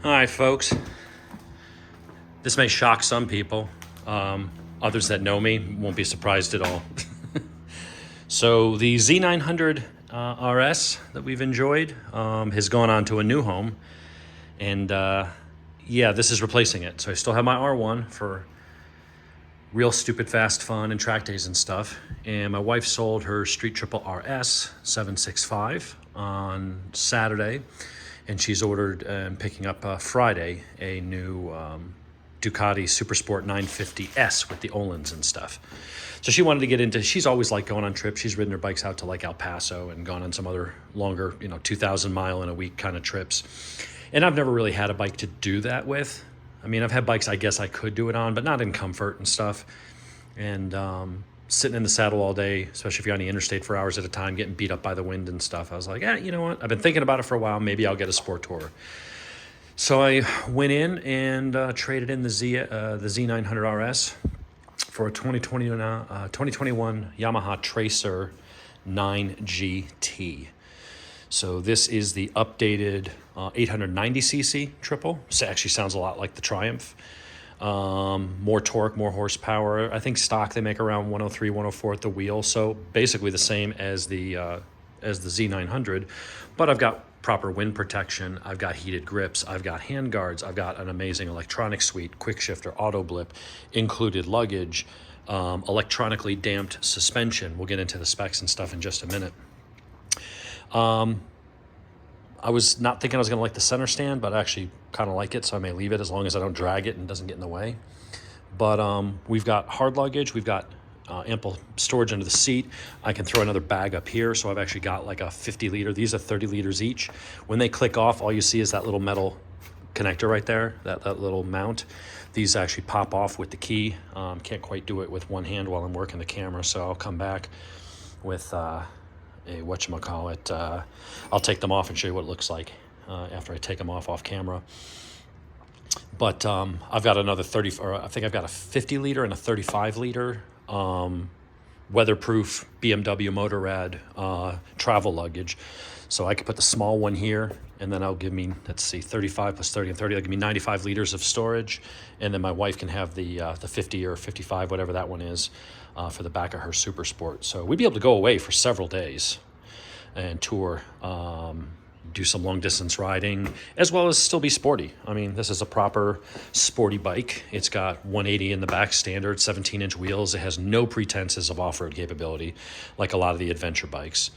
All right, folks. This may shock some people. Others that know me won't be surprised at all. So the Z900RS that we've enjoyed has gone on to a new home. And yeah, this is replacing it. So I still have my R1 for real stupid fast fun and track days and stuff. And my wife sold her Street Triple RS 765 on Saturday. And she's ordered and picking up Friday a new Ducati Supersport 950S with the Olins and stuff. So she wanted to get into, she's always liked going on trips. She's ridden her bikes out to like El Paso and gone on some other longer, 2,000 mile in a week kind of trips. And I've never really had a bike to do that with. I mean, I've had bikes I guess I could do it on, but not in comfort and stuff. And sitting in the saddle all day, especially if you're on the interstate for hours at a time, getting beat up by the wind and stuff. I was like, you know what? I've been thinking about it for a while. Maybe I'll get a Sport Tourer. So I went in and traded in the Z900RS for a 2021 Yamaha Tracer 9GT. So this is the updated 890cc triple. So it actually sounds a lot like the Triumph. More torque, more horsepower. I think stock they make around 103, 104 at the wheel. So basically the same as the Z900, but I've got proper wind protection. I've got heated grips. I've got hand guards. I've got an amazing electronic suite, quick shifter, auto blip, included luggage, electronically damped suspension. We'll get into the specs and stuff in just a minute. I was not thinking I was going to like the center stand, but I actually kind of like it, so I may leave it as long as I don't drag it and doesn't get in the way. But we've got hard luggage. We've got ample storage under the seat. I can throw another bag up here, so I've actually got like a 50 liter. These are 30 liters each. When they click off, all you see is that little metal connector right there, that little mount. These actually pop off with the key. Can't quite do it with one hand while I'm working the camera, so I'll come back with whatchamacallit. I'll take them off and show you what it looks like after I take them off camera. But I've got another 30, or I think I've got a 50 liter and a 35 liter weatherproof BMW Motorrad travel luggage. So I could put the small one here, and then I'll give me, let's see, 35 plus 30 and 30. That'll give me 95 liters of storage. And then my wife can have the 50 or 55, whatever that one is, for the back of her Super Sport. So we'd be able to go away for several days and tour, do some long distance riding, as well as still be sporty. I mean, this is a proper sporty bike. It's got 180 in the back standard, 17-inch wheels. It has no pretenses of off-road capability, like a lot of the adventure bikes.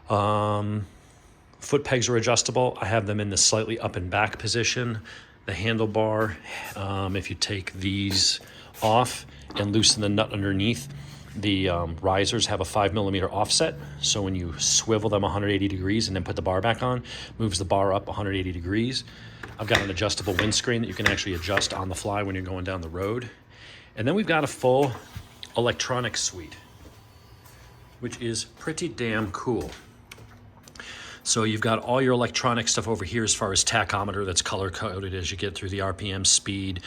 Foot pegs are adjustable. I have them in the slightly up and back position. The handlebar, if you take these off and loosen the nut underneath, the risers have a 5mm offset. So when you swivel them 180 degrees and then put the bar back on, moves the bar up 180 degrees. I've got an adjustable windscreen that you can actually adjust on the fly when you're going down the road. And then we've got a full electronic suite, which is pretty damn cool. So you've got all your electronic stuff over here as far as tachometer that's color-coded as you get through the RPM, speed,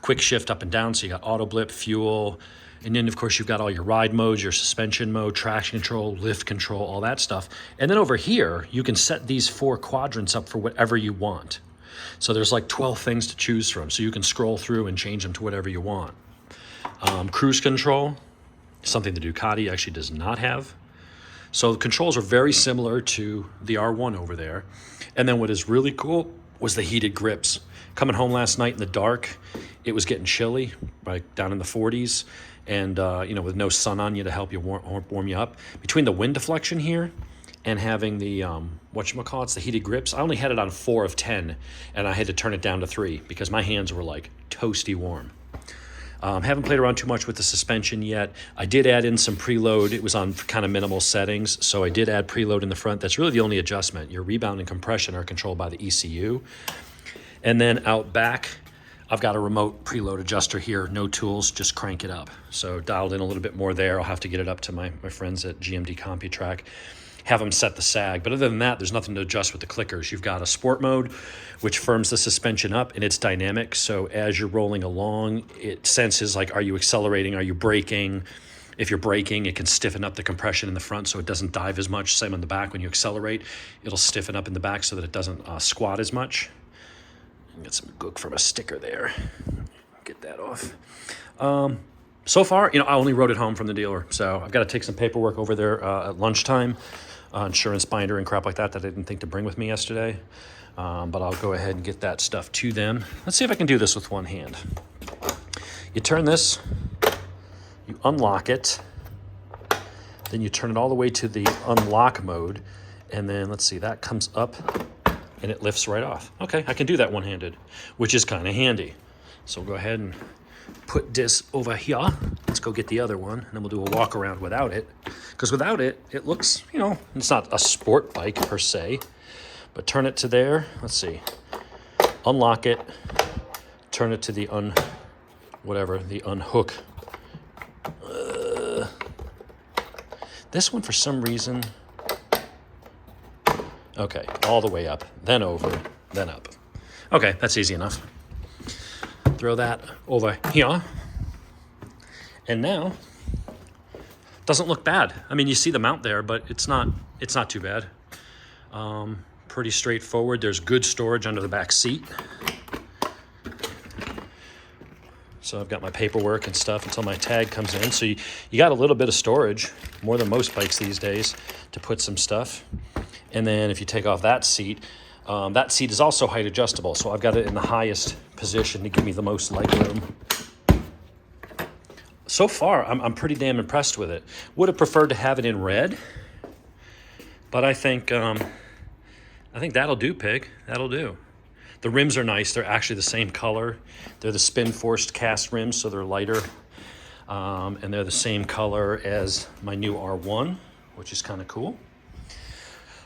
quick shift up and down. So you got auto blip, fuel, and then of course you've got all your ride modes, your suspension mode, traction control, lift control, all that stuff. And then over here, you can set these 4 quadrants up for whatever you want. So there's like 12 things to choose from. So you can scroll through and change them to whatever you want. Cruise control, something the Ducati actually does not have. So the controls are very similar to the R1 over there. And then what is really cool was the heated grips. Coming home last night in the dark, it was getting chilly, right down in the 40s. And, with no sun on you to help you warm you up. Between the wind deflection here and having the, the heated grips, I only had it on 4 of 10, and I had to turn it down to 3 because my hands were like toasty warm. Haven't played around too much with the suspension yet. I did add in some preload. It was on kind of minimal settings, so I did add preload in the front. That's really the only adjustment. Your rebound and compression are controlled by the ECU. And then out back, I've got a remote preload adjuster here. No tools, just crank it up. So dialed in a little bit more there. I'll have to get it up to my friends at GMD CompuTrack. Have them set the sag. But other than that, there's nothing to adjust with the clickers. You've got a sport mode, which firms the suspension up, and it's dynamic. So as you're rolling along, it senses like, are you accelerating? Are you braking? If you're braking, it can stiffen up the compression in the front so it doesn't dive as much. Same on the back. When you accelerate, it'll stiffen up in the back so that it doesn't squat as much. Get some gook from a sticker there. Get that off. So far, I only wrote it home from the dealer, so I've got to take some paperwork over there at lunchtime, insurance binder and crap like that I didn't think to bring with me yesterday. But I'll go ahead and get that stuff to them. Let's see if I can do this with one hand. You turn this, you unlock it, then you turn it all the way to the unlock mode, and then let's see, that comes up and it lifts right off. Okay, I can do that one-handed, which is kind of handy. So we'll go ahead and put this over here. Let's go get the other one, and then we'll do a walk around without it. Because without it, it looks, it's not a sport bike per se, but turn it to there. Let's see. Unlock it, turn it to the unhook. This one, for some reason, okay, all the way up, then over, then up. Okay, that's easy enough. Throw that over here. And now, doesn't look bad. I mean, you see the mount there, but it's not too bad. Pretty straightforward. There's good storage under the back seat. So I've got my paperwork and stuff until my tag comes in. So you got a little bit of storage, more than most bikes these days, to put some stuff. And then if you take off that seat is also height adjustable. So I've got it in the highest position to give me the most leg room. So far, I'm pretty damn impressed with it. Would have preferred to have it in red, but I think that'll do, Pig. That'll do. The rims are nice. They're actually the same color. They're the spin-forced cast rims, so they're lighter. And they're the same color as my new R1, which is kind of cool.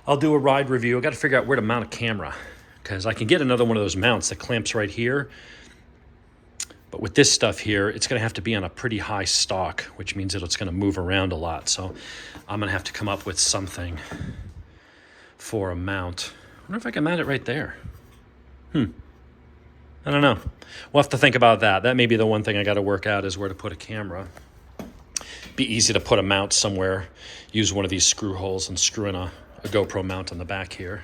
I'll do a ride review. I got to figure out where to mount a camera, because I can get another one of those mounts that clamps right here. But with this stuff here, it's going to have to be on a pretty high stock, which means that it's going to move around a lot. So I'm going to have to come up with something for a mount. I wonder if I can mount it right there. I don't know. We'll have to think about that. That may be the one thing I got to work out, is where to put a camera. Be easy to put a mount somewhere. Use one of these screw holes and screw in a GoPro mount on the back here.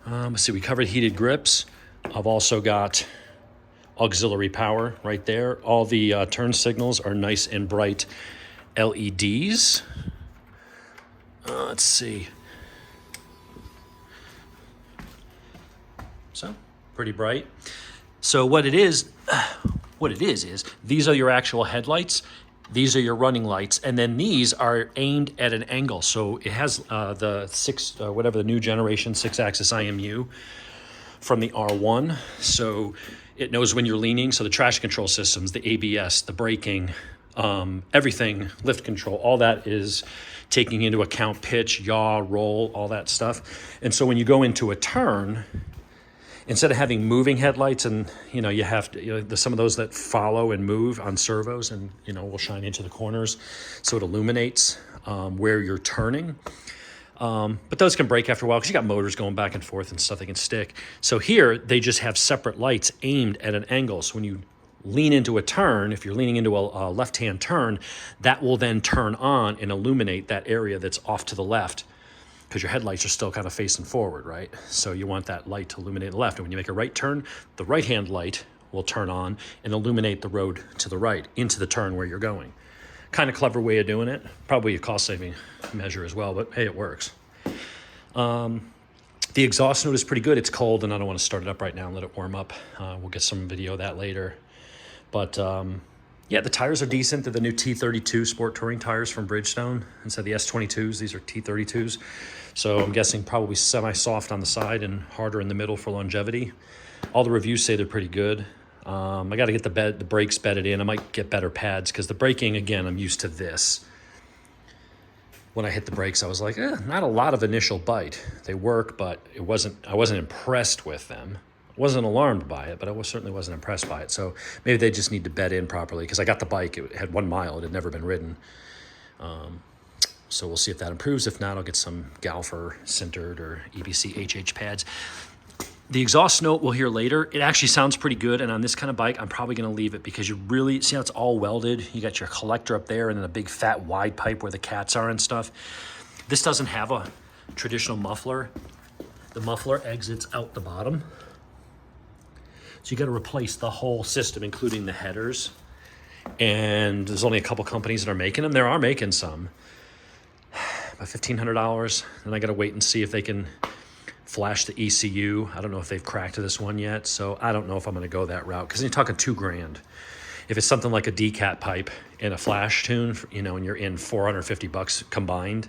Let's see, we covered heated grips. I've also got auxiliary power right there. All the turn signals are nice and bright LEDs. Let's see. So, pretty bright. So what it is these are your actual headlights. These are your running lights, and then these are aimed at an angle. So it has the new generation 6-axis IMU from the R1. So it knows when you're leaning. So the traction control systems, the ABS, the braking, everything, lift control, all that is taking into account pitch, yaw, roll, all that stuff. And so when you go into a turn, instead of having moving headlights, and you have to, there's some of those that follow and move on servos, and will shine into the corners, so it illuminates where you're turning. But those can break after a while because you got motors going back and forth and stuff that can stick. So here they just have separate lights aimed at an angle. So when you lean into a turn, if you're leaning into a left-hand turn, that will then turn on and illuminate that area that's off to the left, because your headlights are still kind of facing forward, right? So you want that light to illuminate the left. And when you make a right turn, the right-hand light will turn on and illuminate the road to the right into the turn where you're going. Kind of clever way of doing it. Probably a cost-saving measure as well, but hey, it works. The exhaust note is pretty good. It's cold, and I don't want to start it up right now and let it warm up. We'll get some video of that later. But yeah, the tires are decent. They're the new T32 Sport Touring tires from Bridgestone. Instead of the S22s, these are T32s. So I'm guessing probably semi-soft on the side and harder in the middle for longevity. All the reviews say they're pretty good. I got to get the brakes bedded in. I might get better pads, because the braking, again, I'm used to this. When I hit the brakes, I was like, not a lot of initial bite. They work, but I wasn't impressed with them. Wasn't alarmed by it, but I certainly wasn't impressed by it. So maybe they just need to bed in properly, because I got the bike. It had 1 mile. It had never been ridden. So we'll see if that improves. If not, I'll get some Galfer sintered or EBC HH pads. The exhaust note we'll hear later. It actually sounds pretty good, and on this kind of bike, I'm probably going to leave it, because you really see how it's all welded. You got your collector up there and then a big fat wide pipe where the cats are and stuff. This doesn't have a traditional muffler. The muffler exits out the bottom. So you got to replace the whole system, including the headers. And there's only a couple companies that are making them. There are making some. About $1,500. Then I got to wait and see if they can flash the ECU. I don't know if they've cracked this one yet, so I don't know if I'm going to go that route, because you're talking $2,000. If it's something like a decat pipe and a flash tune, you know, and you're in $450 combined,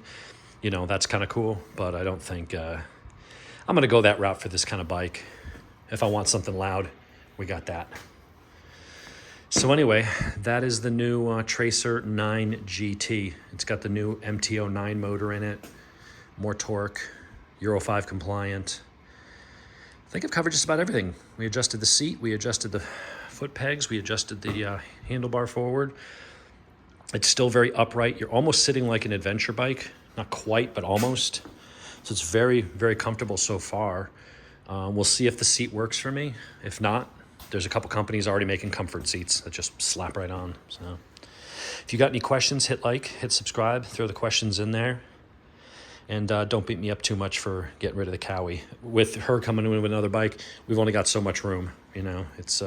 you know, that's kind of cool. But I don't think I'm going to go that route for this kind of bike. If I want something loud, we got that. So anyway, that is the new Tracer 9 GT. It's got the new MT09 motor in it, more torque, Euro 5 compliant. I think I've covered just about everything. We adjusted the seat, we adjusted the foot pegs, we adjusted the handlebar forward. It's still very upright. You're almost sitting like an adventure bike. Not quite, but almost. So it's very, very comfortable so far. We'll see if the seat works for me. If not, there's a couple companies already making comfort seats that just slap right on. So if you got any questions, hit like, hit subscribe, throw the questions in there. And don't beat me up too much for getting rid of the Cowie. With her coming in with another bike, we've only got so much room. You know, it's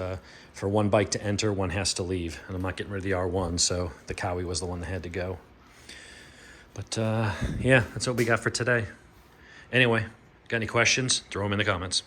for one bike to enter, one has to leave. And I'm not getting rid of the R1, so the Cowie was the one that had to go. But yeah, that's what we got for today. Anyway, got any questions? Throw them in the comments.